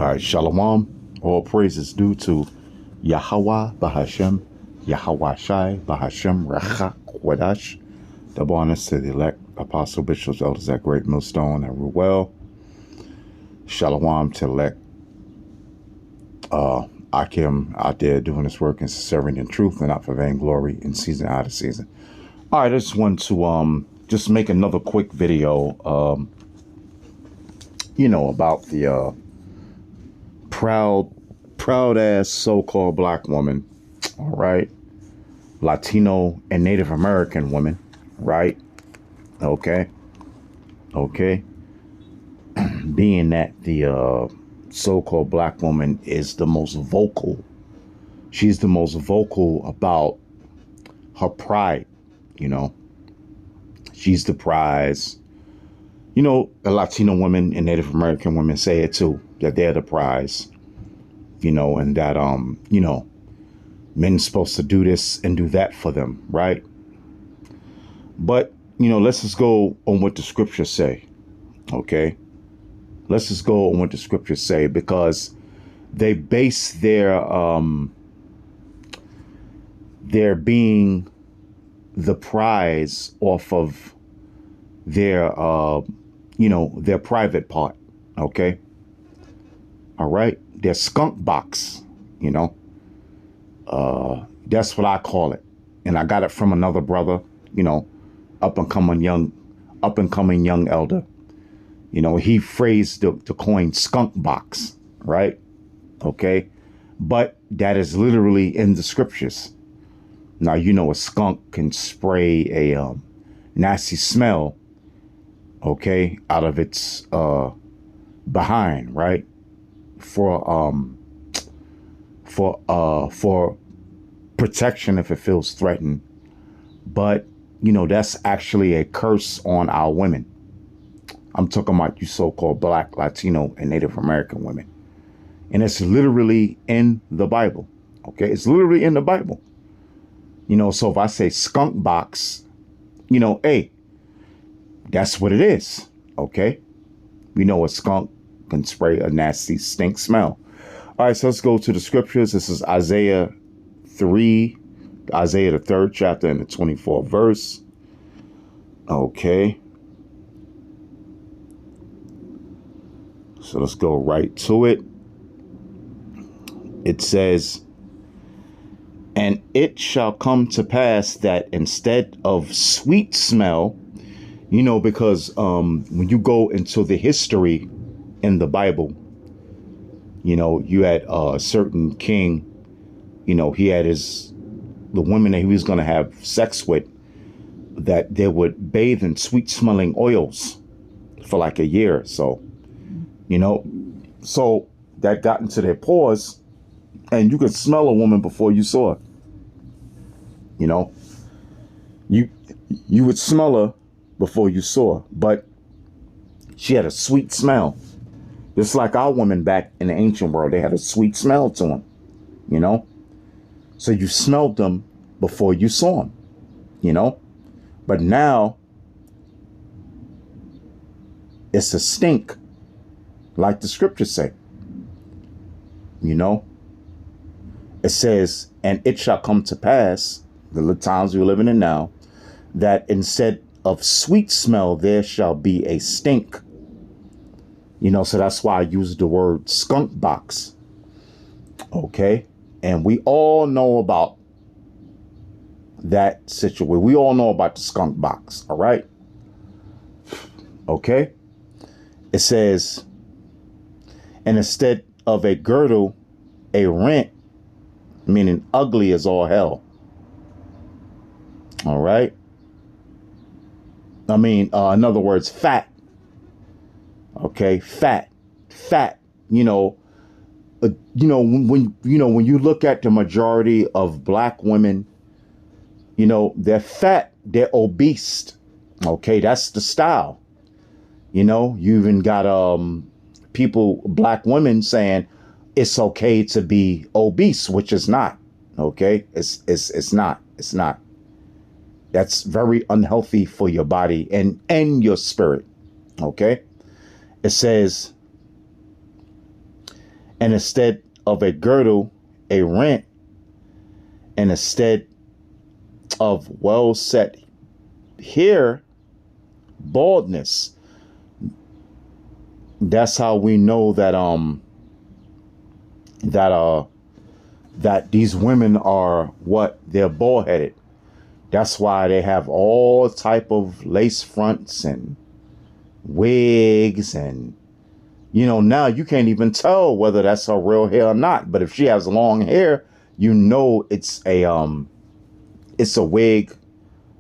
All right, Shalom. All praises due to Yahweh Bahashem, Yahweh Shai Bahashem Rechak Wadash. Double honors to the elect apostle, bishops, elders at Great Millstone and Ruel. Shalom to elect Akim out there doing his work in sincerity and truth and not for vainglory in season out of season. All right, I just want to just make another quick video, about the proud ass so-called black woman, all right, Latino and Native American woman, right? Okay. Being that the so-called black woman is the most vocal, she's the most vocal about her pride, she's the prize. The Latino women and Native American women say it too, that they're the prize, and that, men's supposed to do this and do that for them, right? But, let's just go on what the scriptures say, okay? Let's just go on what the scriptures say, because they base their being the prize off of their, their private part, okay? All right? Their skunk box, that's what I call it. And I got it from another brother, up and coming young elder. He phrased the coin skunk box, right? Okay. But that is literally in the scriptures. Now, a skunk can spray a nasty smell, okay, out of its behind, right? For protection if it feels threatened. But, that's actually a curse on our women. I'm talking about you so-called black, Latino, and Native American women. And it's literally in the Bible. Okay, it's literally in the Bible. So if I say skunk box, hey, that's what it is. Okay. A skunk can spray a nasty stink smell. All right, so let's go to the scriptures. This is Isaiah 3, Isaiah the 3rd chapter and the 24th verse. Okay. So let's go right to it. It says, "And it shall come to pass that instead of sweet smell," because when you go into the history in the Bible, you had a certain king, he had the women that he was going to have sex with, that they would bathe in sweet smelling oils for like a year or so, so that got into their pores and you could smell a woman before you saw her. You would smell her before you saw her, but she had a sweet smell. Just like our women back in the ancient world, they had a sweet smell to them, So you smelled them before you saw them, But now it's a stink, like the scriptures say, It says, "And it shall come to pass," the times we're living in now, "that instead of sweet smell, there shall be a stink." So that's why I use the word skunk box. Okay. And we all know about that situation. We all know about the skunk box. All right. Okay. It says, "And instead of a girdle, a rent," meaning ugly as all hell. All right. In other words, fat. Okay, fat, when you look at the majority of black women, they're fat, they're obese. Okay, that's the style. You even got black women saying it's okay to be obese, which is not. Okay, it's not. That's very unhealthy for your body and your spirit. Okay. It says, and instead of a girdle, a rent, and instead of well set hair, baldness. That's how we know that that that these women are what? They're bald headed. That's why they have all type of lace fronts and wigs, and now you can't even tell whether that's her real hair or not. But if she has long hair, it's a wig,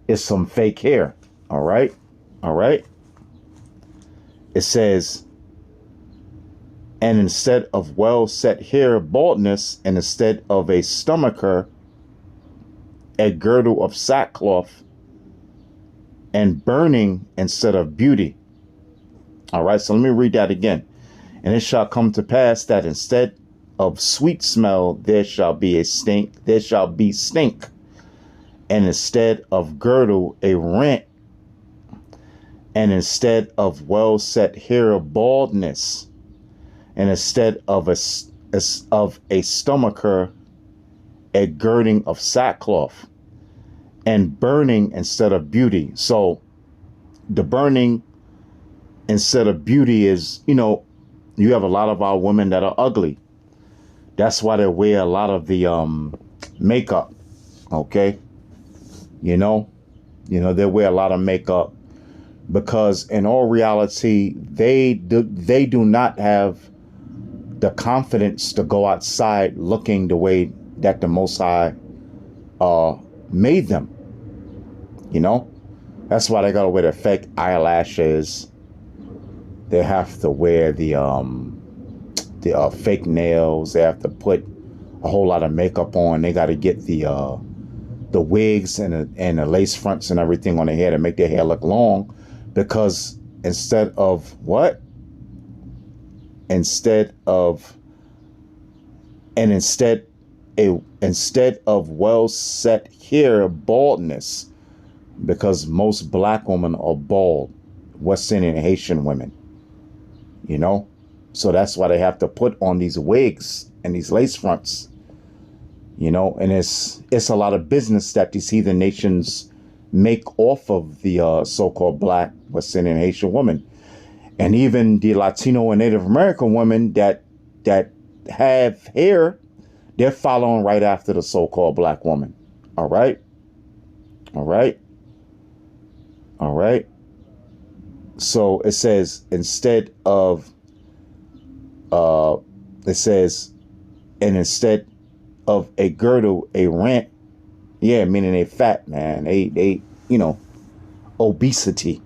it's some fake hair. All right. It says, and instead of well set hair, baldness, and instead of a stomacher, a girdle of sackcloth, and burning instead of beauty. All right, so let me read that again. And it shall come to pass that instead of sweet smell, there shall be stink. And instead of girdle, a rent. And instead of well set hair, baldness. And instead of a stomacher, a girding of sackcloth, and burning instead of beauty. So the burning instead of beauty is, you have a lot of our women that are ugly. That's why they wear a lot of the makeup. Okay. They wear a lot of makeup because in all reality, they do not have the confidence to go outside looking the way that the Most High made them. That's why they gotta wear the fake eyelashes. They have to wear the fake nails. They have to put a whole lot of makeup on. They got to get the wigs and the lace fronts and everything on their hair to make their hair look long, because instead of well set hair, baldness, because most black women are bald, West Indian and Haitian women, so that's why they have to put on these wigs and these lace fronts, and it's a lot of business that these heathen nations make off of the so-called black, West Indian and Haitian woman. And even the Latino and Native American women that have hair, they're following right after the so-called black woman. All right. So it says instead of a girdle, a rent. Yeah, meaning they fat, man. They obesity.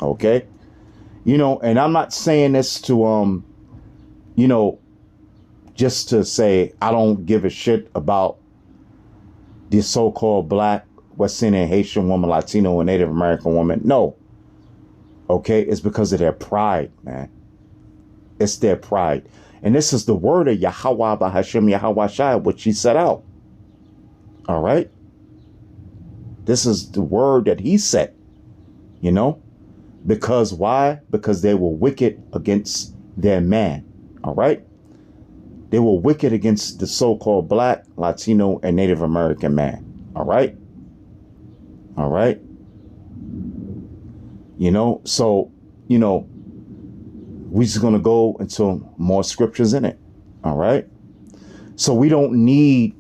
Okay. And I'm not saying this to just to say I don't give a shit about the so-called black, West Indian, Haitian woman, Latino, and Native American woman. No. Okay, it's because of their pride, man. It's their pride. And this is the word of Yahweh Bahashem Yahweh Shai, which he set out. All right. This is the word that he set, because why? Because they were wicked against their man. All right. They were wicked against the so-called black, Latino, and Native American man. All right. So, we're just going to go into more scriptures in it. All right. So we don't need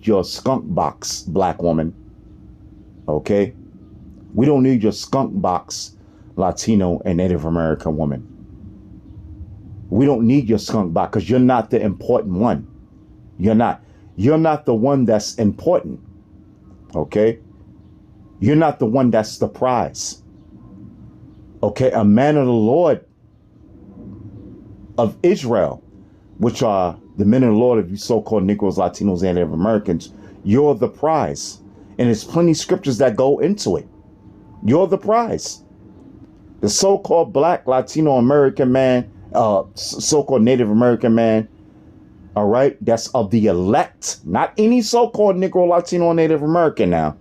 your skunk box, black woman. Okay. We don't need your skunk box, Latino and Native American woman. We don't need your skunk box because you're not the important one. You're not the one that's important. Okay. You're not the one that's the prize. Okay. A man of the Lord of Israel, which are the men of the Lord of you so-called Negroes, Latinos, and Native Americans, you're the prize. And there's plenty of scriptures that go into it. You're the prize. The so-called black, Latino American man, so-called Native American man, all right, that's of the elect, not any so-called Negro, Latino, or Native American now.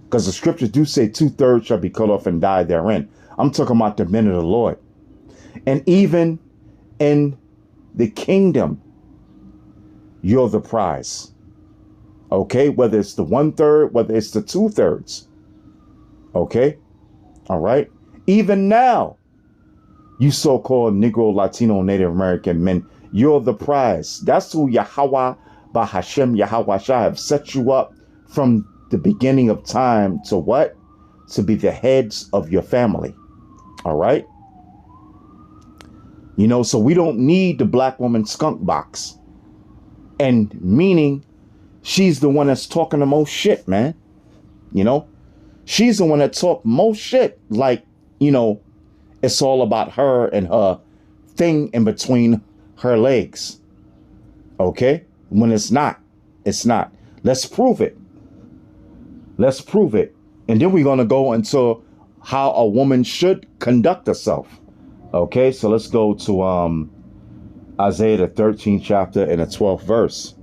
Because the scriptures do say 2/3 shall be cut off and die therein. I'm talking about the men of the Lord. And even in the kingdom, you're the prize. Okay, whether it's the 1/3, whether it's the 2/3. Okay, all right. Even now, you so-called Negro, Latino, Native American men, you're the prize. That's who Yahweh, Bahashem, Yahweh Shai have set you up from the beginning of time to what? To be the heads of your family. All right. You know, so we don't need the black woman skunk box. And meaning she's the one that's talking the most shit, man. You know, she's the one that talk most shit. Like, you know, it's all about her and her thing in between her legs. Okay? When it's not. It's not. Let's prove it. Let's prove it. And then we're going to go into how a woman should conduct herself. Okay? So let's go to Isaiah the 13th chapter and the 12th verse.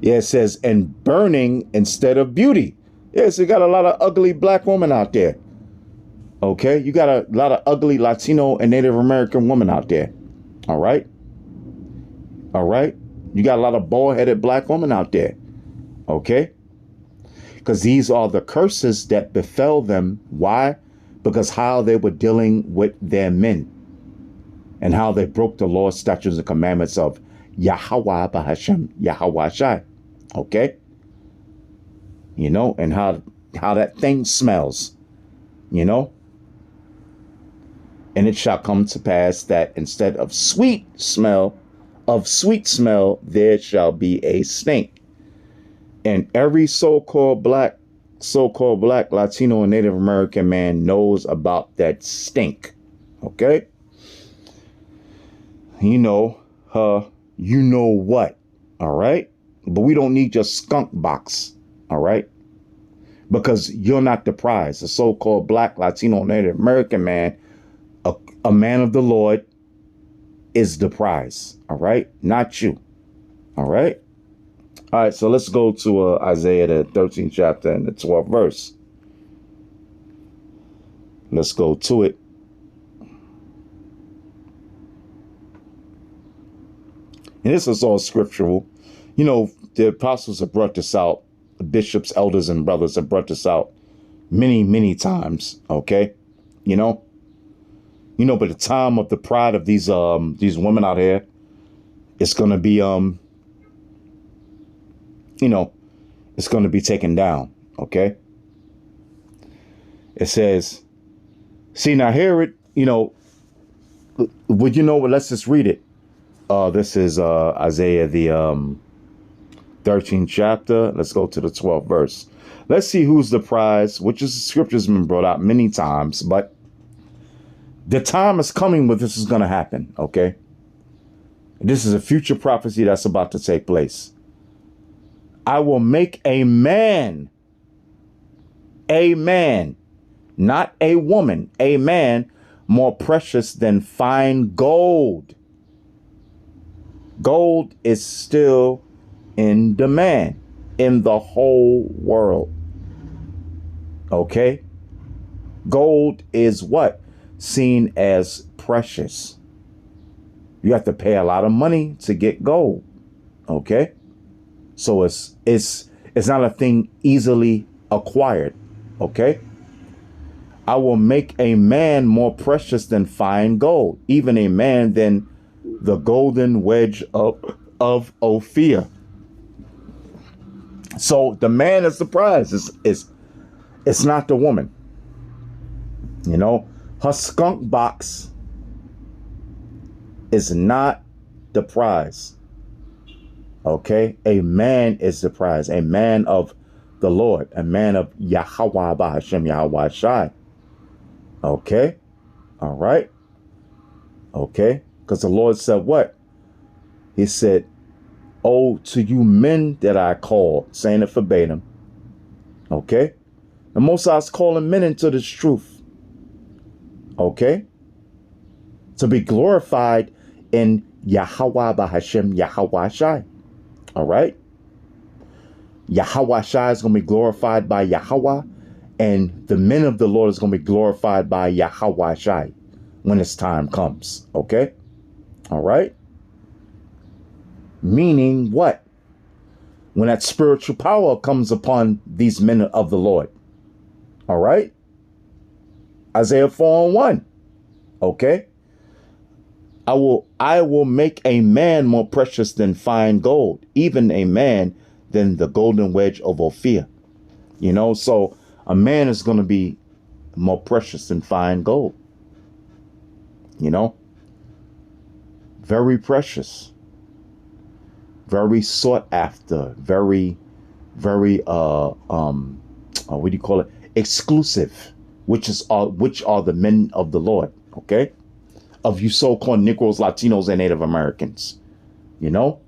Yeah, it says, and burning instead of beauty. Yeah, so you got a lot of ugly black women out there. Okay, you got a lot of ugly Latino and Native American women out there. All right. All right. You got a lot of bald-headed black women out there. Okay. Because these are the curses that befell them. Why? Because how they were dealing with their men and how they broke the law, statutes, and commandments of Yahweh Bahashem, Yahweh Shai. Okay. You know, and how that thing smells, you know. And it shall come to pass that instead of sweet smell, there shall be a stink. And every so-called black, Latino and Native American man knows about that stink. Okay? You know what? All right? But we don't need your skunk box. All right? Because you're not the prize. The so-called black, Latino, Native American man, a man of the Lord, is the prize. All right? Not you. All right? All right, so let's go to Isaiah, the 13th chapter and the 12th verse. Let's go to it. And this is all scriptural. You know, the apostles have brought this out. The bishops, elders, and brothers have brought this out many, many times. Okay? You know, but the time of the pride of these women out here, it's going to be, it's going to be taken down. Okay. It says, see, now hear it, would you know what? Let's just read it. This is Isaiah, the 13th chapter. Let's go to the 12th verse. Let's see who's the prize, which is the scripture's been brought out many times, but the time is coming where this is going to happen. Okay. This is a future prophecy that's about to take place. I will make a man, not a woman, a man more precious than fine gold. Gold is still in demand in the whole world. Okay? Gold is what? Seen as precious. You have to pay a lot of money to get gold. Okay? So it's not a thing easily acquired. Okay? I will make a man more precious than fine gold, even a man than the golden wedge of Ophir. So the man is the prize. It's not the woman. Her skunk box is not the prize. Okay? A man is the prize. A man of the Lord. A man of Yahweh Bahashem Yahweh Shai. Okay? All right? Okay? Because the Lord said what? He said, oh, to you men that I call, saying it verbatim. Okay? The Most High is calling men into this truth. Okay? To be glorified in Yahweh Bahashem Yahweh Shai. All right? Yahweh Shai is going to be glorified by Yahweh, and the men of the Lord is going to be glorified by Yahweh Shai. when its time comes. Okay? All right? Meaning what? When that spiritual power comes upon these men of the Lord. All right? Isaiah 4:1. Okay? I will make a man more precious than fine gold, even a man than the golden wedge of Ophir. You know, so a man is going to be more precious than fine gold. You know? Very precious. Very sought after. Very, very what do you call it? Exclusive. Which are the men of the Lord, okay? Of you so-called Negroes, Latinos, and Native Americans. You know?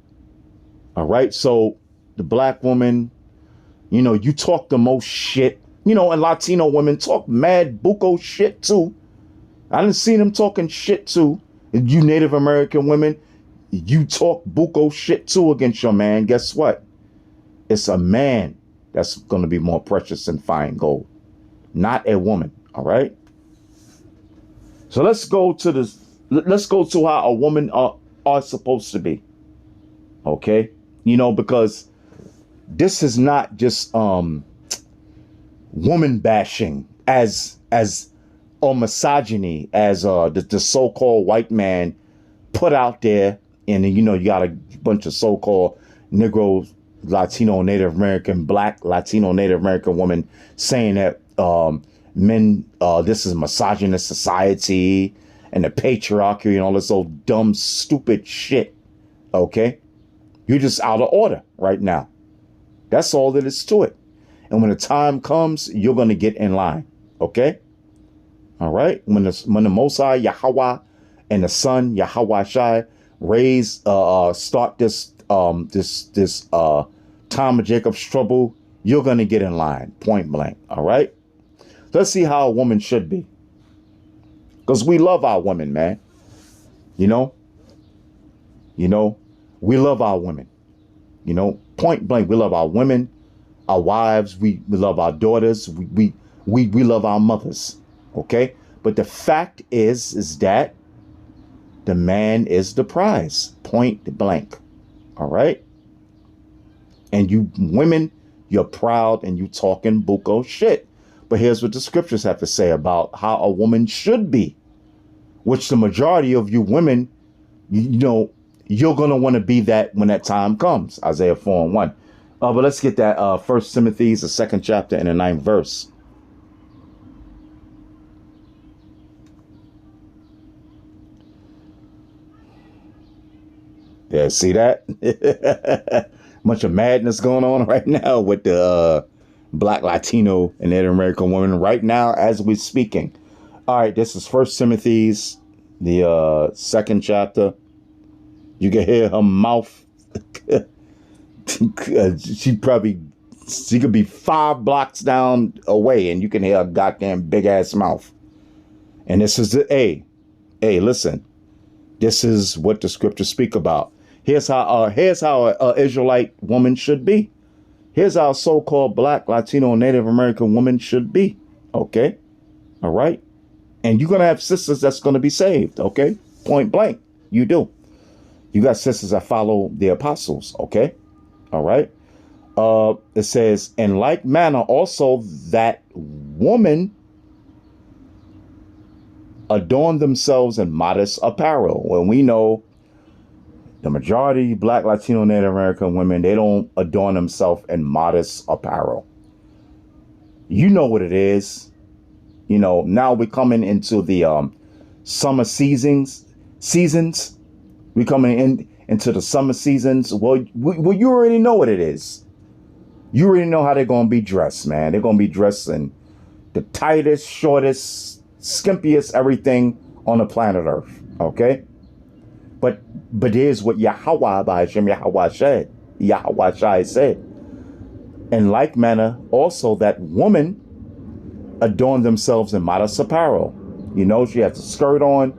All right. So the black woman, you know, you talk the most shit, you know, and Latino women talk mad buco shit too. I done seen them talking shit too. You Native American women, you talk buco shit too against your man. Guess what? It's a man that's going to be more precious than fine gold, not a woman. All right. So let's go to how a woman are supposed to be. Okay. You know, because this is not just woman bashing or misogyny as the so-called white man put out there. And you know, you got a bunch of so-called Negro, Latino, Native American, black, Latino, Native American women saying that men, this is misogynist society and the patriarchy and all this old dumb, stupid shit. Okay? You're just out of order right now. That's all that is to it. And when the time comes, you're going to get in line. Okay? All right? When the Most High, Yahweh, and the Son, Yahweh Shai, start this time of Jacob's trouble, you're going to get in line, point blank. All right? Let's see how a woman should be. Because we love our women, man. You know, we love our women. You know, point blank, we love our women, our wives, we love our daughters, we love our mothers. Okay? But the fact is that the man is the prize. Point blank. All right? And you women, you're proud and you talking buco shit. But here's what the scriptures have to say about how a woman should be, which the majority of you women, you know, you're going to want to be that when that time comes. Isaiah 4:1. But let's get that 1 Timothy, the 2nd chapter and the 9th verse. Yeah, see that? Bunch of madness going on right now with the black, Latino, and Native American women right now as we're speaking. All right, this is 1 Timothy's, the 2nd chapter. You can hear her mouth. She could be 5 blocks down away and you can hear her goddamn big ass mouth. And this is hey, listen, this is what the scriptures speak about. Here's how a Israelite woman should be. Here's how a so-called black, Latino, Native American woman should be. Okay. All right. And you're going to have sisters that's going to be saved. Okay. Point blank. You do. You got sisters that follow the apostles. Okay. All right. It says, in like manner also that woman adorn themselves in modest apparel. When we know the majority black, Latino, Native American women, they don't adorn themselves in modest apparel. You know what it is. You know, now we're coming into the summer seasons. We're coming into the summer seasons. Well, you already know what it is. You already know how they're going to be dressed, man. They're going to be dressed in the tightest, shortest, skimpiest everything on the planet Earth. Okay? But here's what Yahweh by Hashem Yahweh Shai said. In like manner, also that woman adorn themselves in modest apparel. You know, she has a skirt on,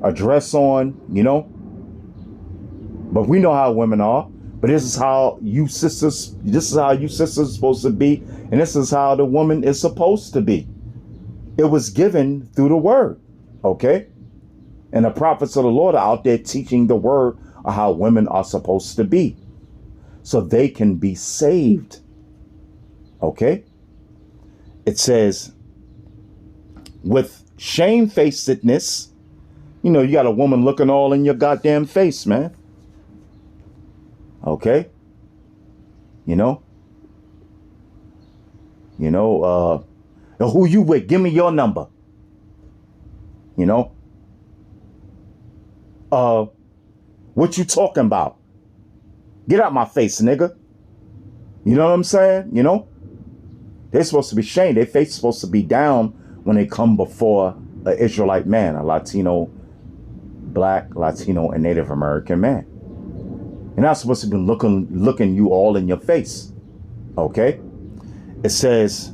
a dress on, you know. But we know how women are. But this is how you sisters are supposed to be. And this is how the woman is supposed to be. It was given through the word. Okay? And the prophets of the Lord are out there teaching the word of how women are supposed to be so they can be saved. Okay? It says, with shamefacedness, you got a woman looking all in your goddamn face, man. Okay? Who you with? Give me your number. What you talking about? Get out my face, nigga. You know what I'm saying? They're supposed to be shamed. Their face is supposed to be down when they come before an Israelite man, a Latino, Black, Latino, and Native American man. You're not supposed to be looking you all in your face. Okay? It says,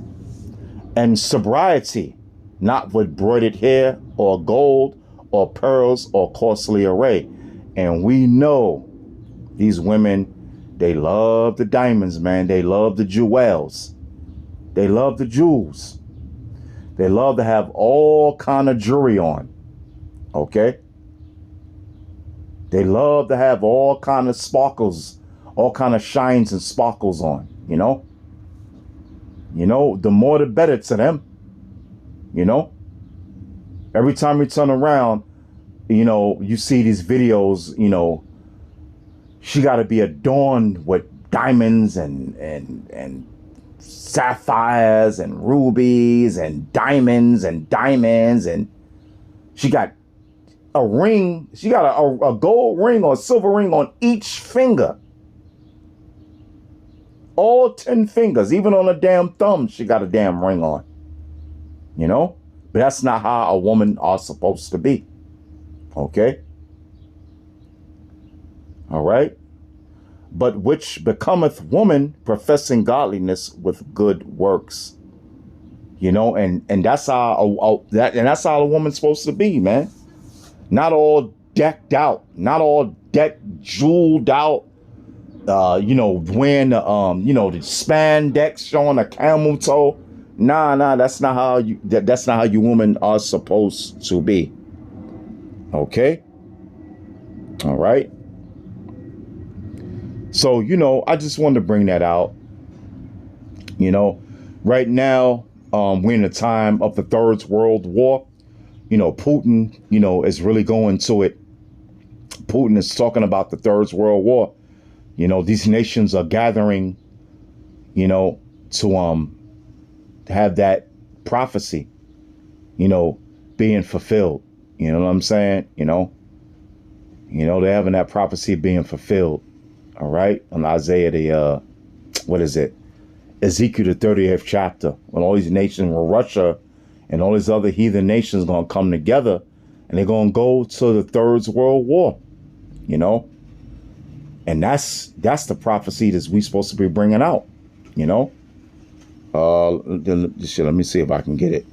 and sobriety, not with broidered hair or gold or pearls or costly array. And we know these women, they love the diamonds, man. They love the jewels. They love the jewels. They love to have all kind of jewelry on. Okay? They love to have all kind of sparkles, all kind of shines and sparkles on, the more the better to them, Every time we turn around, you see these videos, she got to be adorned with diamonds and sapphires and rubies and diamonds, and she got a ring. She got a gold ring or a silver ring on each finger. All 10 fingers, even on a damn thumb, she got a damn ring on. But that's not how a woman are supposed to be. Okay? All right? But which becometh woman professing godliness with good works. And that's how that's how a woman's supposed to be, man. Not all decked out, not all jeweled out, wearing the the spandex showing a camel toe. Nah, that's not how you women are supposed to be. Okay? All right. So, I just wanted to bring that out. Right now, we're in the time of the Third World War. Putin, is really going to it. Putin is talking about the Third World War. These nations are gathering, to have that prophecy, being fulfilled. You know what I'm saying? They're having that prophecy being fulfilled. All right. On Isaiah, Ezekiel, the 30th chapter, when all these nations, Russia and all these other heathen nations, going to come together and they're going to go to the Third World War, and that's the prophecy that we supposed to be bringing out, let me see if I can get it.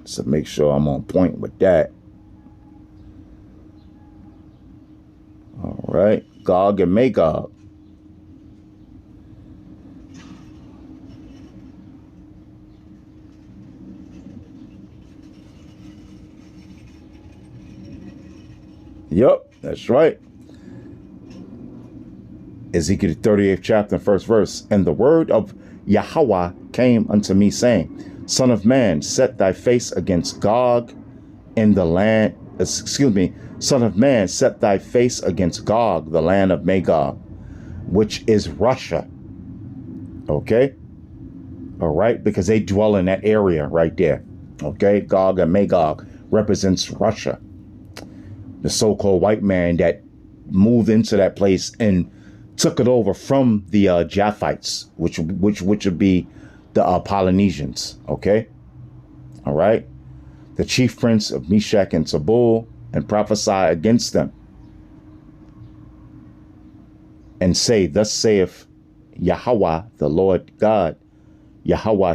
So make sure I'm on point with that. All right. Gog and Magog. Yep, that's right. Ezekiel 38th chapter, first verse. And the word of Yahweh came unto me, saying, Son of man, set thy face against Gog in the land. Son of man, set thy face against Gog, the land of Magog, which is Russia. Okay? All right? Because they dwell in that area right there. Okay? Gog and Magog represents Russia. The so-called white man that moved into that place and took it over from the Japhites, which would be the Polynesians. Okay? All right? The chief prince of Meshach and Tabul, and prophesy against them, and say, Thus saith Yahweh, the Lord God, Yahweh,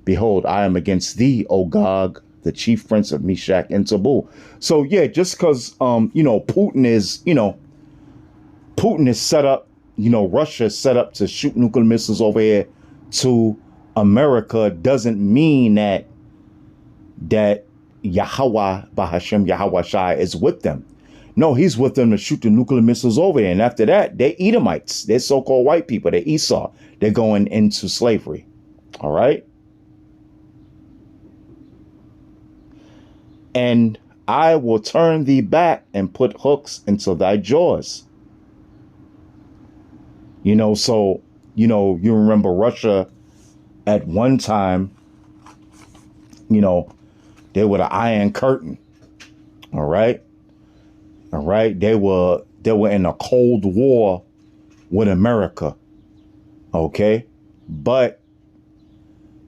behold, I am against thee, O Gog, the chief prince of Meshach and Tabul. So yeah, just because Putin is set up, Russia is set up to shoot nuclear missiles over here to America, doesn't mean that that Yahweh Bahashem Yahweh Shai is with them. No, he's with them to shoot the nuclear missiles over there. And after that, they're Edomites. They're so-called white people. They're Esau. They're going into slavery. All right. And I will turn thee back and put hooks into thy jaws. So, you remember Russia at one time, they were the Iron Curtain. All right. All right. They were in a Cold War with America. OK, but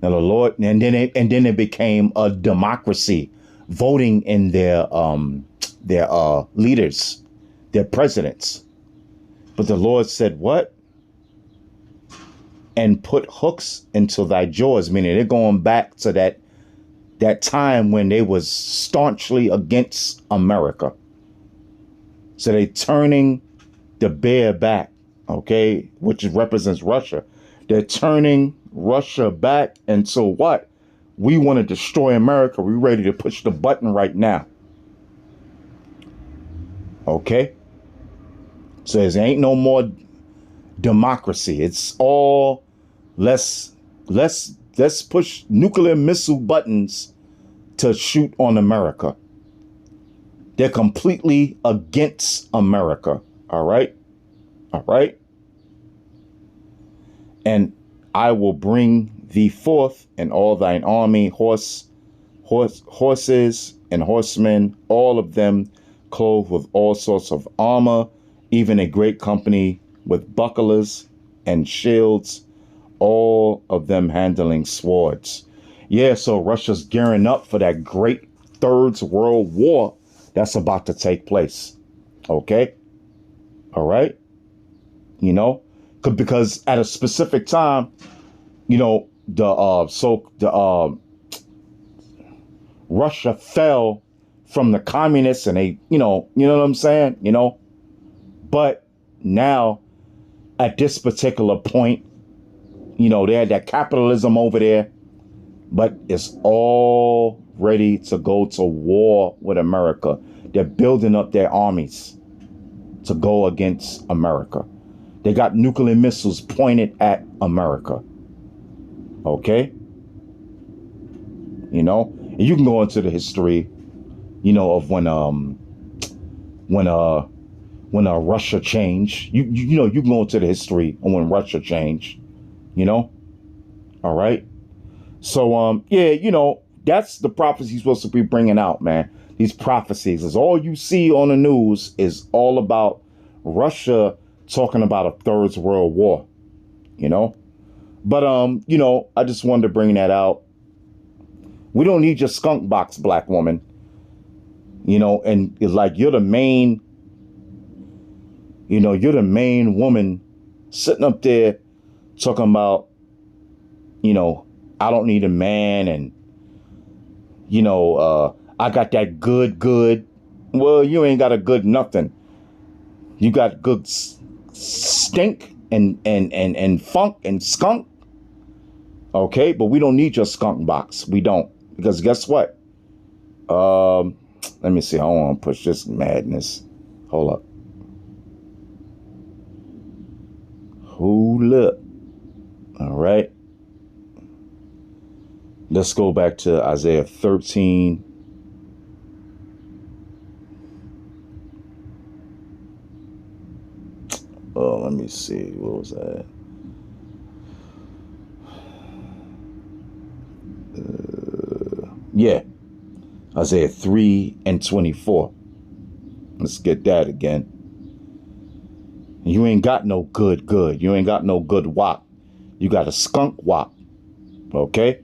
now the Lord, and then it became a democracy, voting in their leaders, their presidents. But the Lord said, what? And put hooks into thy jaws, meaning they're going back to that time when they was staunchly against America. So they turning the bear back, okay, which represents Russia. They're turning Russia back. And so what? We want to destroy America. We're ready to push the button right now. Okay. So there ain't no more democracy. It's all let's push nuclear missile buttons to shoot on America. They're completely against America. All right. All right. And I will bring thee forth and all thine army, horses and horsemen, all of them clothed with all sorts of armor, even a great company with bucklers and shields, all of them handling swords. Yeah, so Russia's gearing up for that great Third World War that's about to take place. Okay? All right? Because at a specific time, Russia fell from the communists and they, you know what I'm saying? But now at this particular point, they had that capitalism over there, but it's all ready to go to war with America. They're building up their armies to go against America. They got nuclear missiles pointed at America. Okay? And you can go into the history, of when Russia changed. You can go into the history of when Russia changed. All right? So, that's the prophecy he's supposed to be bringing out, man. These prophecies is all you see on the news is all about Russia talking about a Third World War, But, I just wanted to bring that out. We don't need your skunk box, black woman. And it's like you're the main woman sitting up there talking about, I don't need a man and, I got that good. Well, you ain't got a good nothing. You got good stink and funk and skunk. Okay, but we don't need your skunk box. We don't. Because guess what? Let me see. I don't want to push this madness. Hold up. Hold up. All right. Let's go back to Isaiah 13. Oh, let me see. What was that? Yeah. Isaiah 3:24. Let's get that again. You ain't got no good. You ain't got no good wop. You got a skunk wop. Okay?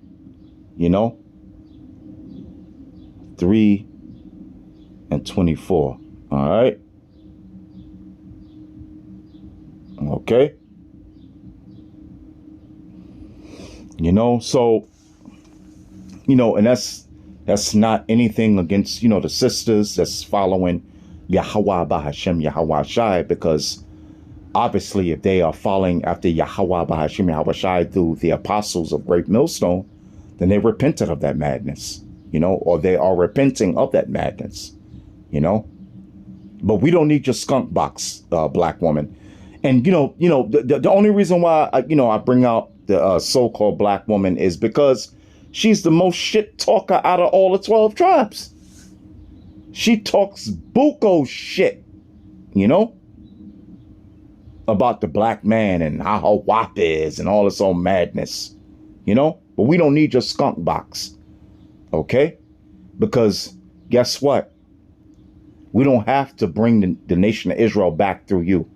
3:24. All right? Okay? So, and that's not anything against, the sisters that's following Yahweh Bahashem Yahweh Shai, because obviously if they are following after Yahweh Bahashem Yahweh Shai through the apostles of Great Millstone, then they repented of that madness. or they are repenting of that madness, you know. But we don't need your skunk box, black woman. And the only reason why I bring out the so-called black woman is because she's the most shit talker out of all the 12 tribes. She talks buco shit, about the black man and how her wop is and all this old madness, But we don't need your skunk box, okay? Because guess what? We don't have to bring the nation of Israel back through you.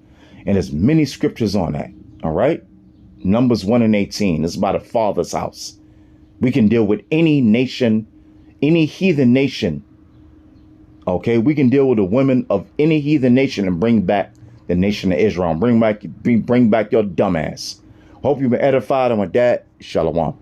And there's many scriptures on that, all right? Numbers 1:18. It's about a father's house. We can deal with any nation, any heathen nation, okay? We can deal with the women of any heathen nation and bring back the nation of Israel. Bring back your dumb ass. Hope you've been edified, and with that, shalom.